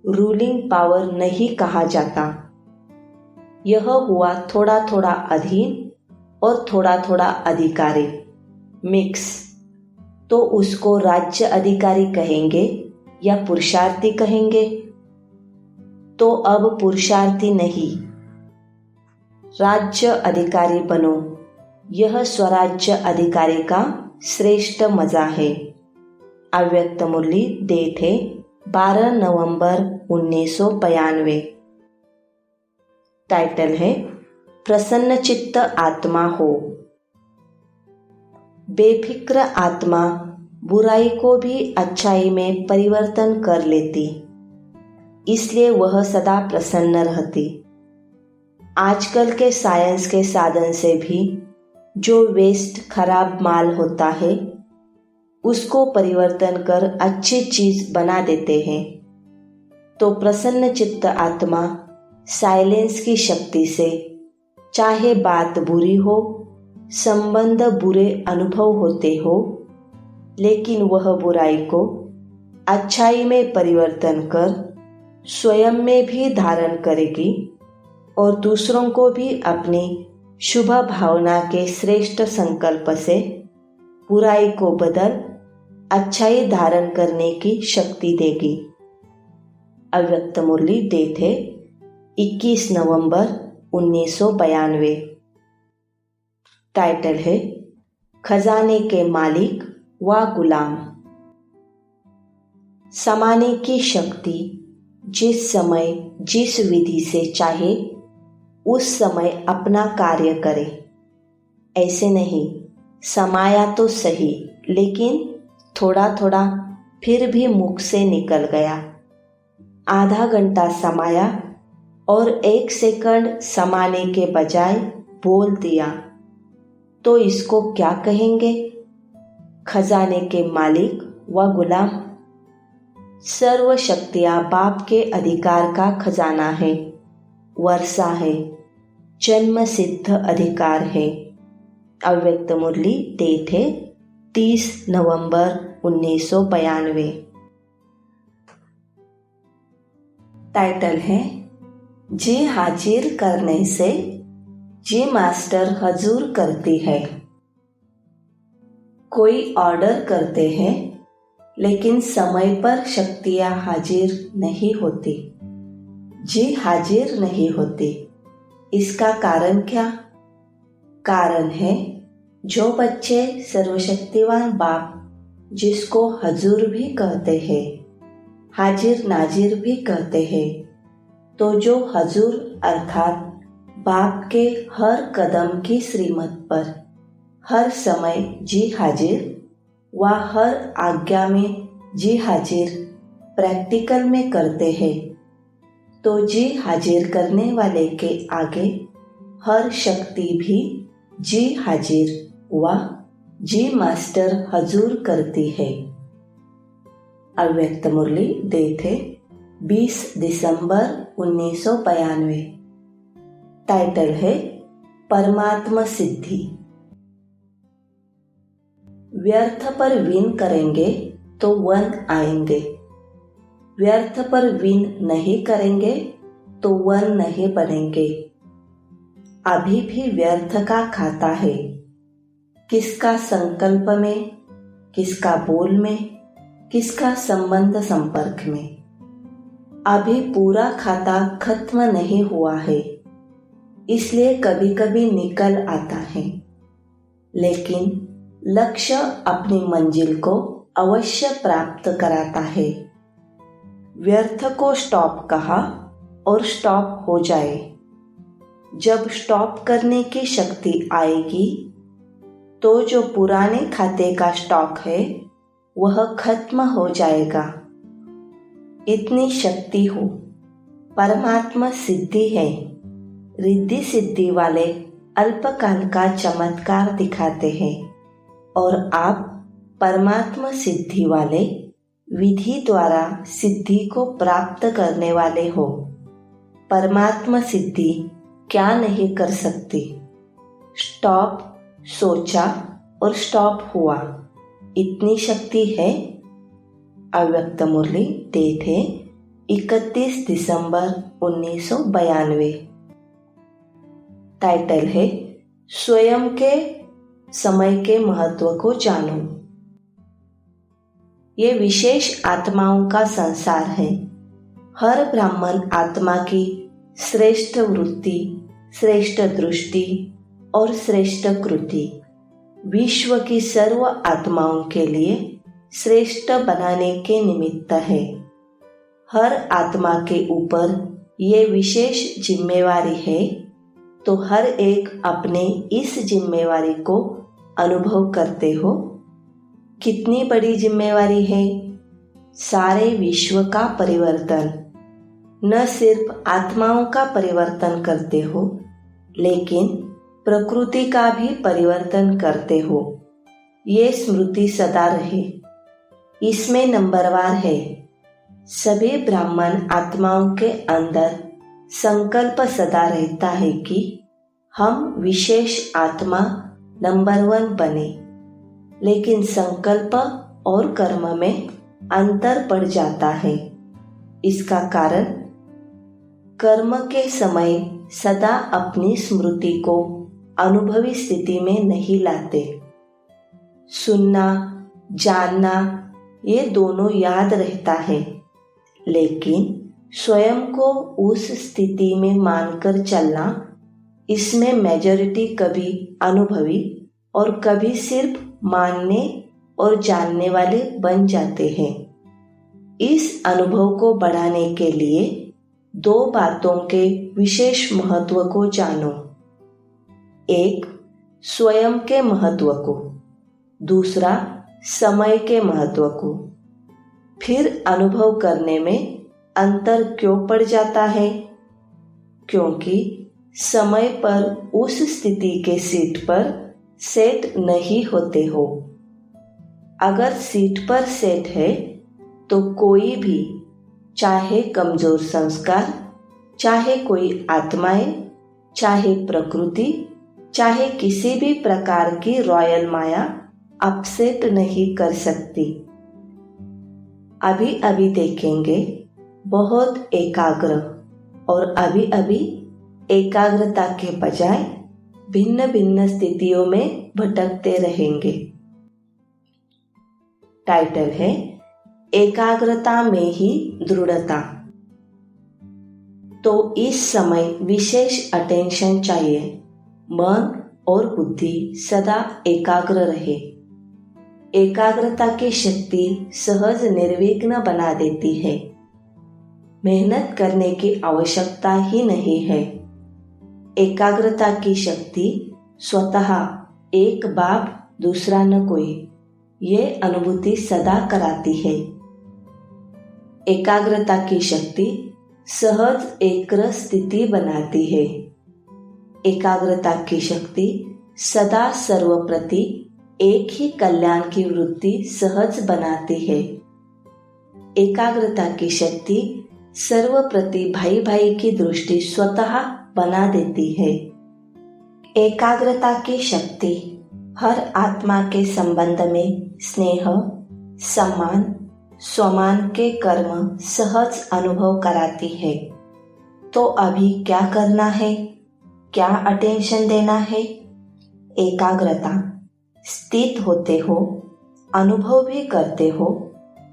रूलिंग पावर नहीं कहा जाता। यह हुआ थोड़ा थोड़ा अधीन और थोड़ा थोड़ा अधिकारी, मिक्स। तो उसको राज्य अधिकारी कहेंगे या पुरुषार्थी कहेंगे? तो अब पुरुषार्थी नहीं, राज्य अधिकारी बनो। यह स्वराज्य अधिकारी का श्रेष्ठ मजा है। अव्यक्त मुरली डेट है 12 नवंबर 1992। टाइटल है प्रसन्न चित्त आत्मा हो। बेफिक्र आत्मा बुराई को भी अच्छाई में परिवर्तन कर लेती, इसलिए वह सदा प्रसन्न रहती। आजकल के साइंस के साधन से भी जो वेस्ट खराब माल होता है उसको परिवर्तन कर अच्छी चीज बना देते हैं। तो प्रसन्न चित्त आत्मा साइलेंस की शक्ति से, चाहे बात बुरी हो, संबंध बुरे अनुभव होते हो, लेकिन वह बुराई को अच्छाई में परिवर्तन कर स्वयं में भी धारण करेगी और दूसरों को भी अपनी शुभ भावना के श्रेष्ठ संकल्प से बुराई को बदल अच्छाई धारण करने की शक्ति देगी। अव्यक्त मुरली डेट है 21 नवंबर 1992। टाइटल है खजाने के मालिक व गुलाम। समाने की शक्ति जिस समय जिस विधि से चाहे उस समय अपना कार्य करे। ऐसे नहीं, समाया तो सही लेकिन थोड़ा थोड़ा फिर भी मुख से निकल गया। आधा घंटा समाया और 1 सेकंड समाने के बजाय बोल दिया तो इसको क्या कहेंगे? खजाने के मालिक व गुलाम। सर्व शक्तियाँ बाप के अधिकार का खजाना है, वर्षा है, जन्म सिद्ध अधिकार है। अव्यक्त मुरली डेट है 30 नवंबर 1992। टाइटल है जी हाजिर करने से जी मास्टर हजूर करती है। कोई ऑर्डर करते हैं लेकिन समय पर शक्तियाँ हाजिर नहीं होती, जी हाजिर नहीं होती। इसका कारण क्या? कारण है जो बच्चे सर्वशक्तिवान बाप जिसको हजूर भी कहते हैं, हाजिर नाजिर भी कहते हैं, तो जो हजूर अर्थात बाप के हर कदम की श्रीमत पर हर समय जी हाजिर व हर आज्ञा में जी हाजिर प्रैक्टिकल में करते हैं, तो जी हाजिर करने वाले के आगे हर शक्ति भी जी हाजिर व जी मास्टर हजूर करती है। अव्यक्त मुरली डेट है 20 दिसंबर 1992। टाइटल है परमात्मा सिद्धि। व्यर्थ पर विन करेंगे तो वन आएंगे, व्यर्थ पर विन नहीं करेंगे तो वन नहीं बनेंगे। अभी भी व्यर्थ का खाता है, किसका संकल्प में, किसका बोल में, किसका संबंध संपर्क में। अभी पूरा खाता खत्म नहीं हुआ है, इसलिए कभी कभी निकल आता है, लेकिन लक्ष्य अपनी मंजिल को अवश्य प्राप्त कराता है। व्यर्थ को स्टॉप कहा और स्टॉप हो जाए। जब स्टॉप करने की शक्ति आएगी तो जो पुराने खाते का स्टॉक है वह खत्म हो जाएगा। इतनी शक्ति हो, परमात्मा सिद्धि है। रिद्धि सिद्धि वाले अल्पकाल का चमत्कार दिखाते हैं और आप परमात्मा सिद्धि वाले विधि द्वारा सिद्धि को प्राप्त करने वाले हो। परमात्मा सिद्धि क्या नहीं कर सकती? स्टॉप सोचा और स्टॉप हुआ, इतनी शक्ति है। अव्यक्त मुरली डेट है 31 दिसंबर 1992। टाइटल है स्वयं के समय के महत्व को जानो। ये विशेष आत्माओं का संसार है। हर ब्राह्मण आत्मा की श्रेष्ठ वृत्ति, श्रेष्ठ दृष्टि और श्रेष्ठ कृति विश्व की सर्व आत्माओं के लिए श्रेष्ठ बनाने के निमित्त है। हर आत्मा के ऊपर ये विशेष जिम्मेवारी है, तो हर एक अपने इस जिम्मेवारी को अनुभव करते हो। कितनी बड़ी जिम्मेवारी है? सारे विश्व का परिवर्तन। न सिर्फ आत्माओं का परिवर्तन करते हो, लेकिन प्रकृति का भी परिवर्तन करते हो। ये स्मृति सदा रहे। इसमें नंबरवार है। सभी ब्राह्मण आत्माओं के अंदर संकल्प सदा रहता है कि हम विशेष आत्मा नंबर 1 बने, लेकिन संकल्प और कर्म में अंतर पड़ जाता है। इसका कारण कर्म के समय सदा अपनी स्मृति को अनुभवी स्थिति में नहीं लाते। सुनना, जानना ये दोनों याद रहता है, लेकिन स्वयं को उस स्थिति में मानकर चलना इसमें मेजॉरिटी कभी अनुभवी और कभी सिर्फ मानने और जानने वाले बन जाते हैं। इस अनुभव को बढ़ाने के लिए 2 बातों के विशेष महत्व को जानो। एक, स्वयं के महत्व को, दूसरा समय के महत्व को। फिर अनुभव करने में अंतर क्यों पड़ जाता है? क्योंकि समय पर उस स्थिति के सीट पर सेट नहीं होते हो। अगर सीट पर सेट है तो कोई भी, चाहे कमजोर संस्कार, चाहे कोई आत्माएं, चाहे प्रकृति, चाहे किसी भी प्रकार की रॉयल माया अपसेट नहीं कर सकती। अभी अभी देखेंगे बहुत एकाग्र और अभी अभी एकाग्रता के बजाय भिन्न भिन्न स्थितियों में भटकते रहेंगे। टाइटल है एकाग्रता में ही दृढ़ता। तो इस समय विशेष अटेंशन चाहिए। मन और बुद्धि सदा एकाग्र रहे। एकाग्रता की शक्ति सहज निर्विघ्न बना देती है। मेहनत करने की आवश्यकता ही नहीं है। एकाग्रता की शक्ति स्वतः एक बाप दूसरा न कोई, ये अनुभूति सदा कराती है। एकाग्रता की शक्ति सहज एकाग्र स्थिति बनाती है। एकाग्रता की शक्ति सदा सर्वप्रति एक ही कल्याण की वृत्ति सहज बनाती है। एकाग्रता की शक्ति सर्वप्रति भाई भाई की दृष्टि स्वतः बना देती है। एकाग्रता की शक्ति हर आत्मा के संबंध में स्नेह, सम्मान, स्वमान के कर्म सहज अनुभव कराती है। तो अभी क्या करना है? क्या अटेंशन देना है? एकाग्रता। स्थित होते हो, अनुभव भी करते हो,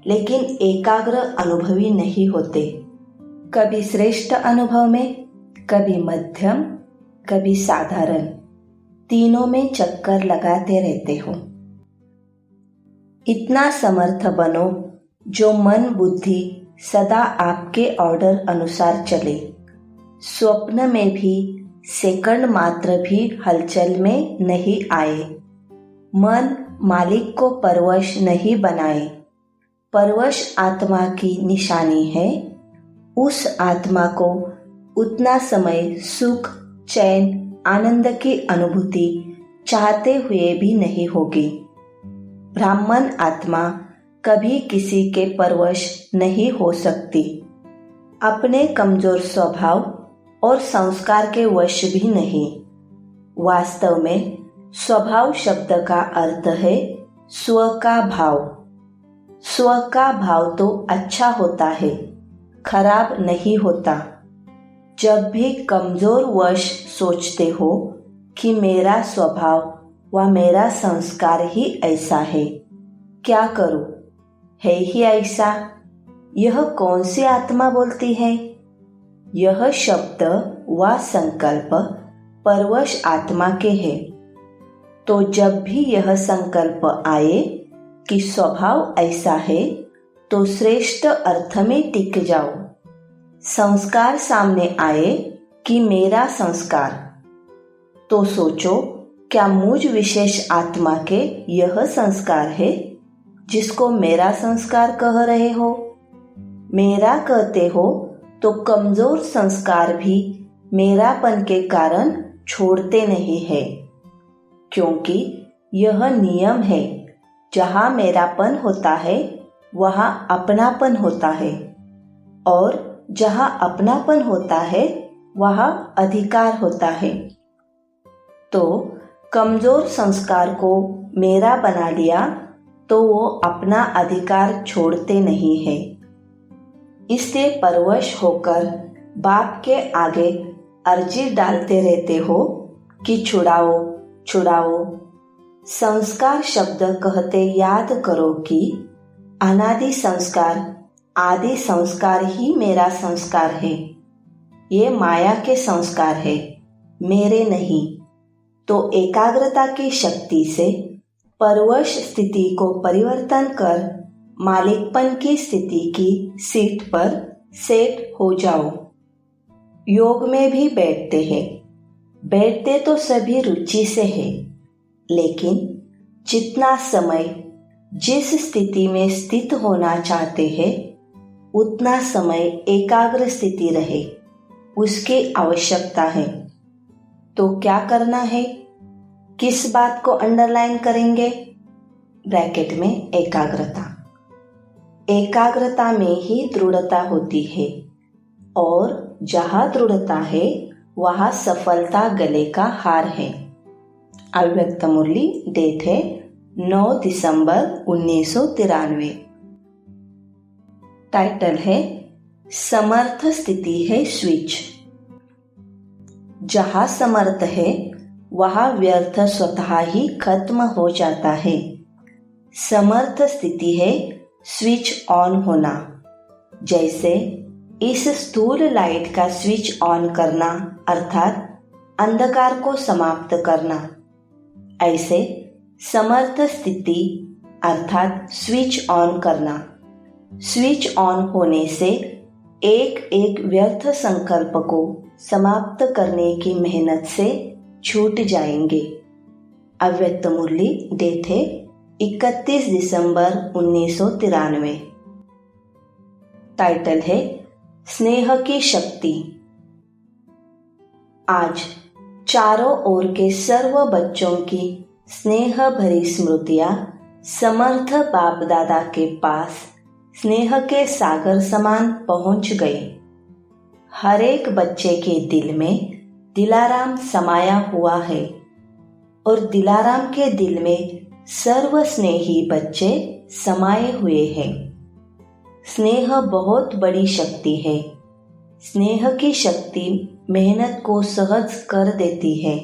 लेकिन एकाग्र अनुभवी नहीं होते। कभी श्रेष्ठ अनुभव में, कभी मध्यम, कभी साधारण, तीनों में चक्कर लगाते रहते हो। इतना समर्थ बनो जो मन बुद्धि सदा आपके ऑर्डर अनुसार चले। स्वप्न में भी सेकंड मात्र भी हलचल में नहीं आए। मन मालिक को परवश नहीं बनाए। परवश आत्मा की निशानी है। उस आत्मा को उतना समय सुख, चैन, आनंद की अनुभूति चाहते हुए भी नहीं होगी। ब्राह्मण आत्मा कभी किसी के परवश नहीं हो सकती। अपने कमजोर स्वभाव और संस्कार के वश भी नहीं। वास्तव में स्वभाव शब्द का अर्थ है स्व का भाव। स्व का भाव तो अच्छा होता है, खराब नहीं होता। जब भी कमजोर वश सोचते हो कि मेरा स्वभाव व मेरा संस्कार ही ऐसा है, क्या करूं, है ही ऐसा, यह कौन सी आत्मा बोलती है? यह शब्द व संकल्प परवश आत्मा के है। तो जब भी यह संकल्प आए कि स्वभाव ऐसा है, तो श्रेष्ठ अर्थ में टिक जाओ। संस्कार सामने आए कि मेरा संस्कार, तो सोचो क्या मुझ विशेष आत्मा के यह संस्कार है जिसको मेरा संस्कार कह रहे हो? मेरा कहते हो तो कमजोर संस्कार भी मेरापन के कारण छोड़ते नहीं है, क्योंकि यह नियम है, जहाँ मेरापन होता है वहाँ अपनापन होता है, और जहाँ अपनापन होता है वहाँ अधिकार होता है। तो कमजोर संस्कार को मेरा बना लिया तो वो अपना अधिकार छोड़ते नहीं है। इससे परवश होकर बाप के आगे अर्जी डालते रहते हो कि छुड़ाओ छुड़ाओ। संस्कार शब्द कहते याद करो कि अनादि संस्कार, आदि संस्कार ही मेरा संस्कार है। ये माया के संस्कार है। मेरे नहीं, तो एकाग्रता की शक्ति से परवश स्थिति को परिवर्तन कर मालिकपन की स्थिति की सीट पर सेट हो जाओ। योग में भी बैठते तो सभी रुचि से है, लेकिन जितना समय जिस स्थिति में स्थित होना चाहते हैं उतना समय एकाग्र स्थिति रहे, उसकी आवश्यकता है। तो क्या करना है, किस बात को अंडरलाइन करेंगे? ब्रैकेट में एकाग्रता में ही दृढ़ता होती है, और जहाँ दृढ़ता है वहाँ सफलता गले का हार है। अव्यक्त मुरली, डेट है 9 दिसंबर 1993। टाइटल है समर्थ स्थिति है स्विच। जहाँ समर्थ है वहाँ व्यर्थ स्वतः ही खत्म हो जाता है। समर्थ स्थिति है स्विच ऑन होना, जैसे इस स्थूल लाइट का स्विच ऑन करना अर्थात अंधकार को समाप्त करना। ऐसे समर्थ स्थिति अर्थात स्विच ऑन करना। स्विच ऑन होने से एक एक व्यर्थ संकल्प को समाप्त करने की मेहनत से छूट जाएंगे। अव्यक्त मुरली, डेट है 31 दिसंबर 1993। टाइटल है स्नेह की शक्ति। आज चारों ओर के सर्व बच्चों की स्नेह भरी स्मृतियां समर्थ बाप दादा के पास स्नेह के सागर समान पहुंच गए। हर एक बच्चे के दिल में दिलाराम समाया हुआ है, और दिलाराम के दिल में सर्व स्नेही बच्चे समाये हुए हैं। स्नेह बहुत बड़ी शक्ति है। स्नेह की शक्ति मेहनत को सहज कर देती है।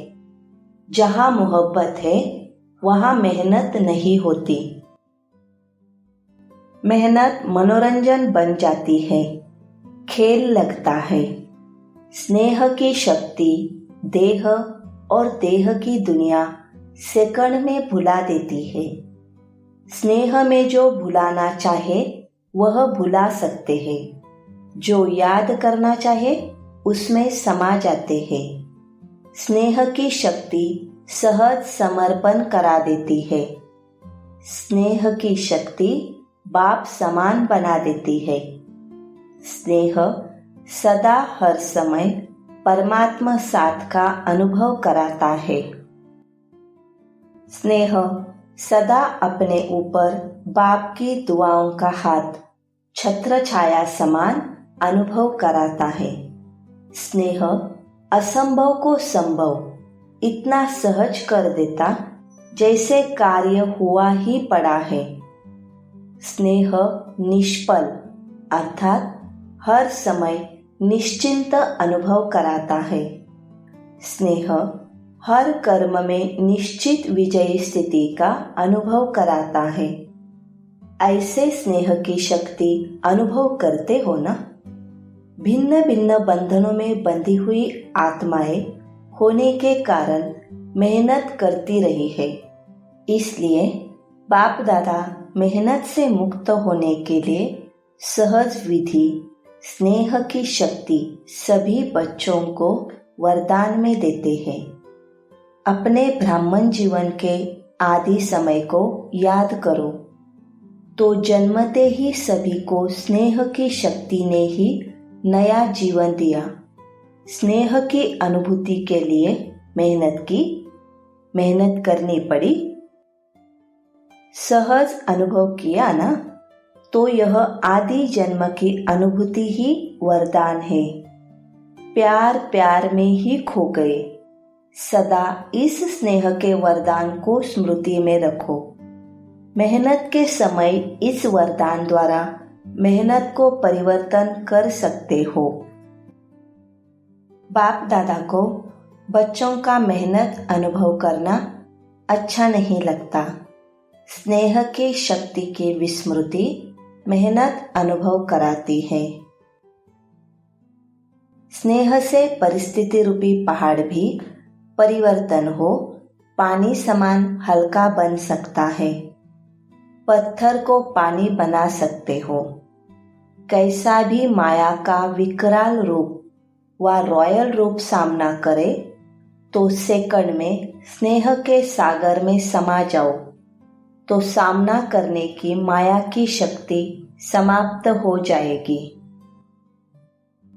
जहाँ मोहब्बत है वहाँ मेहनत नहीं होती। मेहनत मनोरंजन बन जाती है, खेल लगता है। स्नेह की शक्ति देह और देह की दुनिया सेकंड में भुला देती है। स्नेह में जो भुलाना चाहे वह भुला सकते हैं, जो याद करना चाहे उसमें समा जाते हैं। स्नेह की शक्ति सहज समर्पण करा देती है। स्नेह की शक्ति बाप समान बना देती है। स्नेह सदा हर समय परमात्मा साथ का अनुभव कराता है। स्नेह सदा अपने ऊपर बाप की दुआओं का हाथ छत्र छाया समान अनुभव कराता है। स्नेह असंभव को संभव इतना सहज कर देता जैसे कार्य हुआ ही पड़ा है। स्नेह निष्फल अर्थात हर समय निश्चिंत अनुभव कराता है। स्नेह हर कर्म में निश्चित विजयी स्थिति का अनुभव कराता है। ऐसे स्नेह की शक्ति अनुभव करते हो ना? भिन्न भिन्न बंधनों में बंधी हुई आत्माएं होने के कारण मेहनत करती रही है। इसलिए बाप दादा मेहनत से मुक्त होने के लिए सहज विधि स्नेह की शक्ति सभी बच्चों को वरदान में देते हैं। अपने ब्राह्मण जीवन के आदि समय को याद करो तो जन्मते ही सभी को स्नेह की शक्ति ने ही नया जीवन दिया। स्नेह की अनुभूति के लिए मेहनत करनी पड़ी। सहज अनुभव किया ना, तो यह आदि जन्म की अनुभूति ही वरदान है। प्यार प्यार में ही खो गए। सदा इस स्नेह के वरदान को स्मृति में रखो। मेहनत के समय इस वरदान द्वारा मेहनत को परिवर्तन कर सकते हो। बाप दादा को बच्चों का मेहनत अनुभव करना अच्छा नहीं लगता। स्नेह की शक्ति की विस्मृति मेहनत अनुभव कराती है। स्नेह से परिस्थिति रूपी पहाड़ भी परिवर्तन हो पानी समान हल्का बन सकता है। पत्थर को पानी बना सकते हो। कैसा भी माया का विकराल रूप व रॉयल रूप सामना करे तो सेकंड में स्नेह के सागर में समा जाओ तो सामना करने की माया की शक्ति समाप्त हो जाएगी।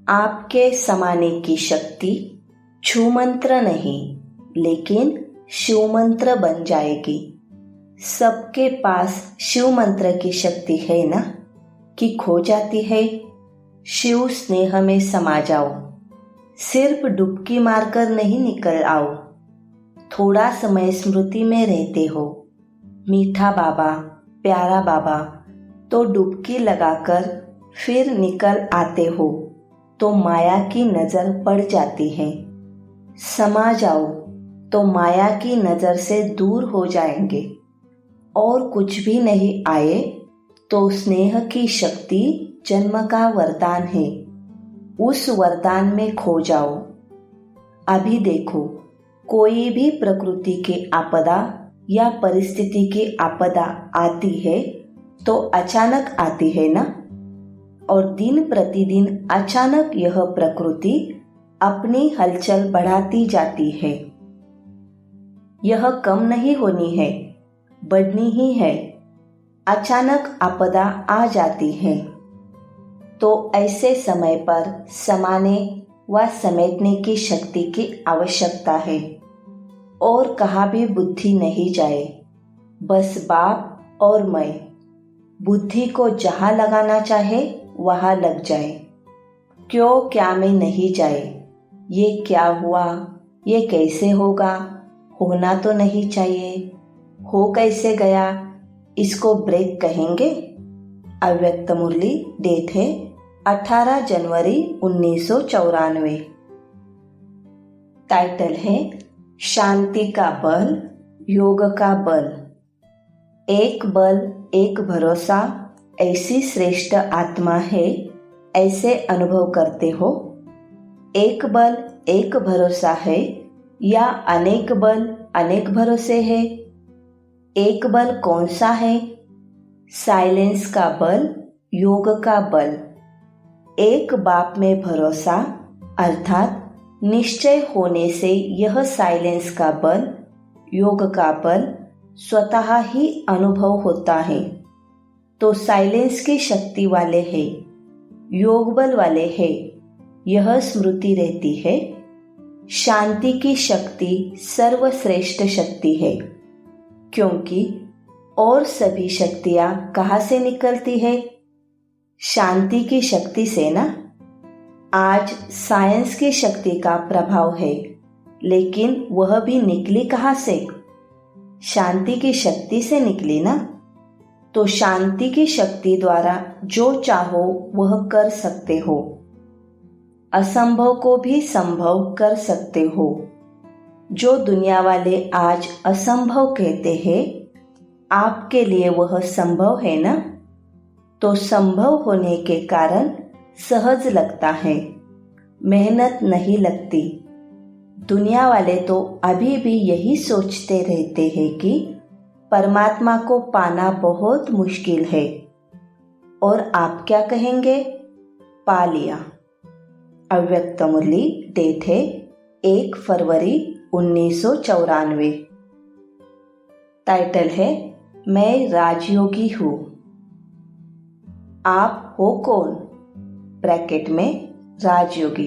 आपके समाने की शक्ति छू मंत्र नहीं लेकिन शिव मंत्र बन जाएगी। सबके पास शिव मंत्र की शक्ति है ना, कि खो जाती है। शिव स्नेह में समा जाओ। सिर्फ डुबकी मारकर नहीं निकल आओ। थोड़ा समय स्मृति में रहते हो, मीठा बाबा, प्यारा बाबा, तो डुबकी लगाकर फिर निकल आते हो तो माया की नजर पड़ जाती है। समा जाओ तो माया की नजर से दूर हो जाएंगे। और कुछ भी नहीं आए तो स्नेह की शक्ति जन्म का वरदान है। उस वरदान में खो जाओ। अभी देखो, कोई भी प्रकृति की आपदा या परिस्थिति की आपदा आती है तो अचानक आती है ना, और दिन प्रतिदिन अचानक यह प्रकृति अपनी हलचल बढ़ाती जाती है। यह कम नहीं होनी है, बढ़नी ही है। अचानक आपदा आ जाती है तो ऐसे समय पर समाने व समेटने की शक्ति की आवश्यकता है। और कहाँ भी बुद्धि नहीं जाए, बस बाप और मैं। बुद्धि को जहाँ लगाना चाहे वहाँ लग जाए। क्यों क्या में नहीं जाए। ये क्या हुआ, ये कैसे होगा, होना तो नहीं चाहिए, हो कैसे गया, इसको ब्रेक कहेंगे। अव्यक्त मुरली, डेट है 18 जनवरी 1994। टाइटल है शांति का बल, योग का बल। एक बल, एक भरोसा, ऐसी श्रेष्ठ आत्मा है, ऐसे अनुभव करते हो। एक बल, एक भरोसा है या अनेक बल, अनेक भरोसे है। एक बल कौन सा है? साइलेंस का बल, योग का बल। एक बाप में भरोसा अर्थात निश्चय होने से यह साइलेंस का बल, योग का बल स्वतः ही अनुभव होता है। तो साइलेंस की शक्ति वाले हैं, योग बल वाले हैं, यह स्मृति रहती है। शांति की शक्ति सर्वश्रेष्ठ शक्ति है, क्योंकि और सभी शक्तियां कहाँ से निकलती है? शांति की शक्ति से ना। आज साइंस की शक्ति का प्रभाव है, लेकिन वह भी निकली कहाँ से? शांति की शक्ति से निकली ना। तो शांति की शक्ति द्वारा जो चाहो वह कर सकते हो। असंभव को भी संभव कर सकते हो। जो दुनिया वाले आज असंभव कहते हैं, आपके लिए वह संभव है ना। तो संभव होने के कारण सहज लगता है, मेहनत नहीं लगती। दुनिया वाले तो अभी भी यही सोचते रहते हैं कि परमात्मा को पाना बहुत मुश्किल है, और आप क्या कहेंगे? पा लिया। अव्यक्त मुरली, डेट है 1 फरवरी 1994। टाइटल है मैं राजयोगी हूँ। आप हो कौन? ब्रैकेट में राजयोगी।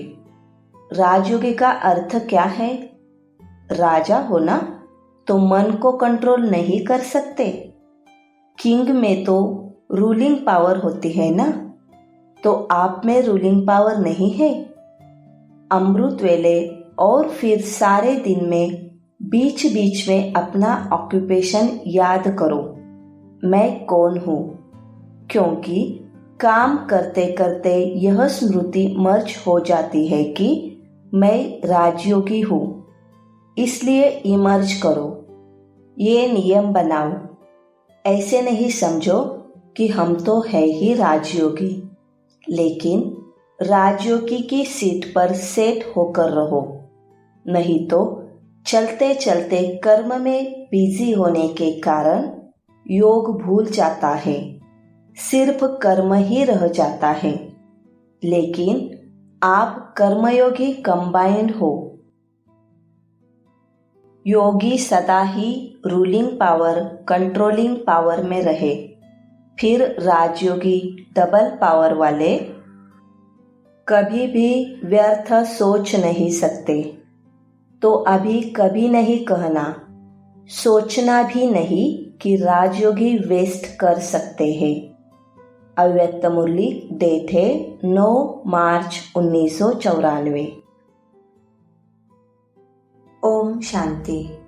राजयोगी का अर्थ क्या है? राजा होना। तो मन को कंट्रोल नहीं कर सकते। किंग में तो रूलिंग पावर होती है ना, तो आप में रूलिंग पावर नहीं है। अमृत वेले और फिर सारे दिन में बीच बीच में अपना ऑक्यूपेशन याद करो, मैं कौन हूँ। क्योंकि काम करते करते यह स्मृति मर्ज हो जाती है कि मैं राजयोगी हूँ, इसलिए इमर्ज करो। ये नियम बनाओ। ऐसे नहीं समझो कि हम तो है ही राजयोगी, लेकिन राजयोगी की सीट पर सेट होकर रहो, नहीं तो चलते चलते कर्म में बिजी होने के कारण योग भूल जाता है, सिर्फ कर्म ही रह जाता है। लेकिन आप कर्मयोगी कंबाइंड हो। योगी सदा ही रूलिंग पावर, कंट्रोलिंग पावर में रहे, फिर राजयोगी डबल पावर वाले कभी भी व्यर्थ सोच नहीं सकते। तो अभी कभी नहीं कहना, सोचना भी नहीं कि राजयोगी वेस्ट कर सकते हैं। अव्यक्त मुरली, डेट है 9 मार्च 1994। ओम शांति।